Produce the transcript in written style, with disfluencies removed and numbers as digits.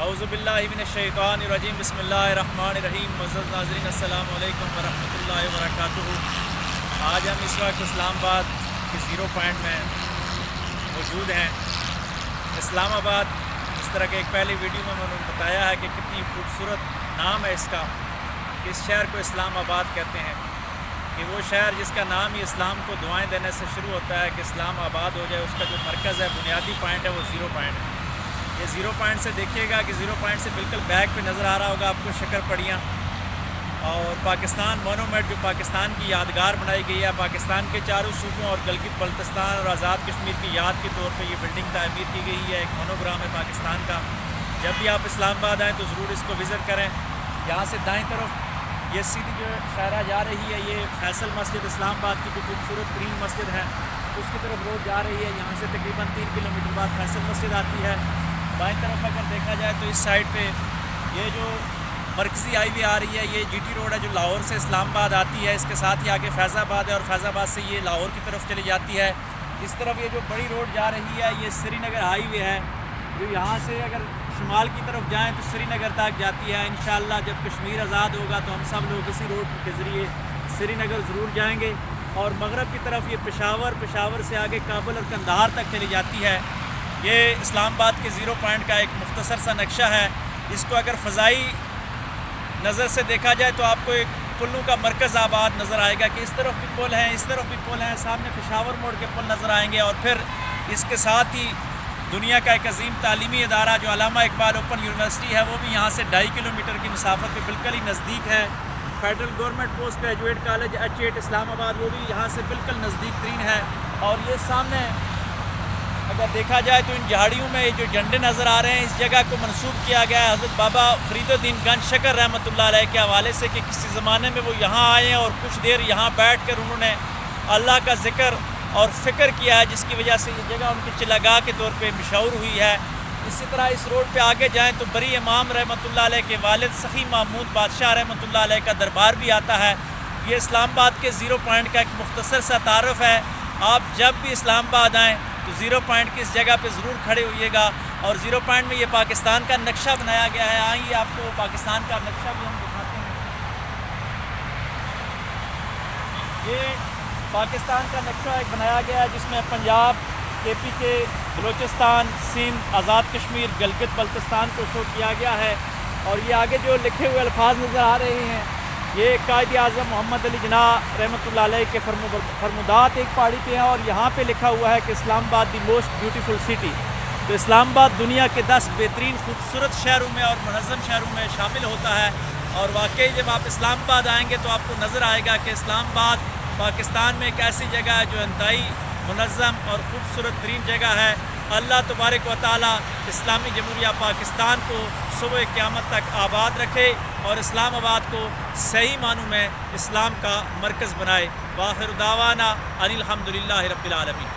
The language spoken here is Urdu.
اعوذ باللہ من الشیطان الرجیم بسم اللہ الرحمن الرحیم معزز ناظرین السلام علیکم ورحمۃ اللہ وبرکاتہ۔ آج ہم اس وقت اسلام آباد کے زیرو پوائنٹ میں موجود ہیں۔ اسلام آباد جس طرح کہ ایک پہلی ویڈیو میں نے بتایا ہے کہ کتنی خوبصورت نام ہے اس کا، کہ اس شہر کو اسلام آباد کہتے ہیں، کہ وہ شہر جس کا نام ہی اسلام کو دعائیں دینے سے شروع ہوتا ہے کہ اسلام آباد ہو جائے، اس کا جو مرکز ہے، بنیادی پوائنٹ ہے، وہ زیرو پوائنٹ ہے۔ یہ زیرو پوائنٹ سے دیکھیے گا کہ زیرو پوائنٹ سے بالکل بیک پہ نظر آ رہا ہوگا آپ کو شکر پڑیاں اور پاکستان مونومنٹ، جو پاکستان کی یادگار بنائی گئی ہے۔ پاکستان کے چاروں صوبوں اور گلگت بلتستان اور آزاد کشمیر کی یاد کے طور پہ یہ بلڈنگ تعمیر کی گئی ہے، ایک مونوگرام ہے پاکستان کا۔ جب بھی آپ اسلام آباد آئیں تو ضرور اس کو وزٹ کریں۔ یہاں سے دائیں طرف یہ سیدھی جو شاہراہ جا رہی ہے، یہ فیصل مسجد اسلام آباد کی جو خوبصورت ترین مسجد ہے اس کی طرف روڈ جا رہی ہے۔ یہاں سے تقریباً 3 کلومیٹر بعد فیصل مسجد آتی ہے۔ بائیں طرف اگر دیکھا جائے تو اس سائڈ پہ یہ جو مرکزی ہائی وے آ رہی ہے، یہ جی ٹی روڈ ہے جو لاہور سے اسلام آباد آتی ہے۔ اس کے ساتھ ہی آگے فیض آباد ہے اور فیض آباد سے یہ لاہور کی طرف چلی جاتی ہے۔ اس طرف یہ جو بڑی روڈ جا رہی ہے یہ سری نگر ہائی وے ہے، جو یہاں سے اگر شمال کی طرف جائیں تو سری نگر تک جاتی ہے۔ انشاءاللہ جب کشمیر آزاد ہوگا تو ہم سب لوگ اسی روڈ کے ذریعے سری نگر ضرور جائیں گے۔ اور مغرب کی طرف یہ پشاور سے آگے کابل اور قندھار تک چلی جاتی ہے۔ یہ اسلام آباد کے زیرو پوائنٹ کا ایک مختصر سا نقشہ ہے۔ اس کو اگر فضائی نظر سے دیکھا جائے تو آپ کو ایک پلوں کا مرکز آباد نظر آئے گا کہ اس طرف بھی پل ہیں، اس طرف بھی پل ہیں، سامنے پشاور موڑ کے پل نظر آئیں گے۔ اور پھر اس کے ساتھ ہی دنیا کا ایک عظیم تعلیمی ادارہ جو علامہ اقبال اوپن یونیورسٹی ہے، وہ بھی یہاں سے 2.5 کلومیٹر کی مسافت پہ بالکل ہی نزدیک ہے۔ Federal government post graduate college H8 اسلام آباد، وہ بھی یہاں سے بالکل نزدیک ترین ہے۔ اور یہ سامنے اگر دیکھا جائے تو ان جھاڑیوں میں جو جھنڈے نظر آ رہے ہیں، اس جگہ کو منسوب کیا گیا ہے حضرت بابا فرید الدین گنج شکر رحمۃ اللہ علیہ کے حوالے سے، کہ کسی زمانے میں وہ یہاں آئے اور کچھ دیر یہاں بیٹھ کر انہوں نے اللہ کا ذکر اور فکر کیا ہے، جس کی وجہ سے یہ جگہ ان کی چلاگاہ کے طور پہ مشہور ہوئی ہے۔ اسی طرح اس روڈ پہ آگے جائیں تو بری امام رحمۃ اللہ علیہ کے والد سخی محمود بادشاہ رحمۃ اللہ علیہ کا دربار بھی آتا ہے۔ یہ اسلام آباد کے زیرو پوائنٹ کا ایک مختصر سا تعارف ہے۔ آپ جب بھی اسلام آباد آئیں تو زیرو پوائنٹ کی اس جگہ پہ ضرور کھڑے ہوئیے گا۔ اور زیرو پوائنٹ میں یہ پاکستان کا نقشہ بنایا گیا ہے۔ آئیے آپ کو پاکستان کا نقشہ بھی ہم دکھاتے ہیں۔ یہ پاکستان کا نقشہ ایک بنایا گیا ہے جس میں پنجاب، KPK، بلوچستان، سندھ، آزاد کشمیر، گلگت بلتستان کو شو کیا گیا ہے۔ اور یہ آگے جو لکھے ہوئے الفاظ نظر آ رہے ہیں، یہ قائد اعظم محمد علی جناح رحمۃ اللہ علیہ کے فرمودات ایک پہاڑی پہ ہیں، اور یہاں پہ لکھا ہوا ہے کہ اسلام آباد دی موسٹ بیوٹیفل سٹی۔ تو اسلام آباد دنیا کے 10 بہترین خوبصورت شہروں میں اور منظم شہروں میں شامل ہوتا ہے۔ اور واقعی جب آپ اسلام آباد آئیں گے تو آپ کو نظر آئے گا کہ اسلام آباد پاکستان میں ایک ایسی جگہ ہے جو انتہائی منظم اور خوبصورت ترین جگہ ہے۔ اللہ تبارک و تعالی اسلامی جمہوریہ پاکستان کو صبح قیامت تک آباد رکھے اور اسلام آباد کو صحیح معنوں میں اسلام کا مرکز بنائے۔ وآخر دعوانا ان الحمدللہ رب العالمین۔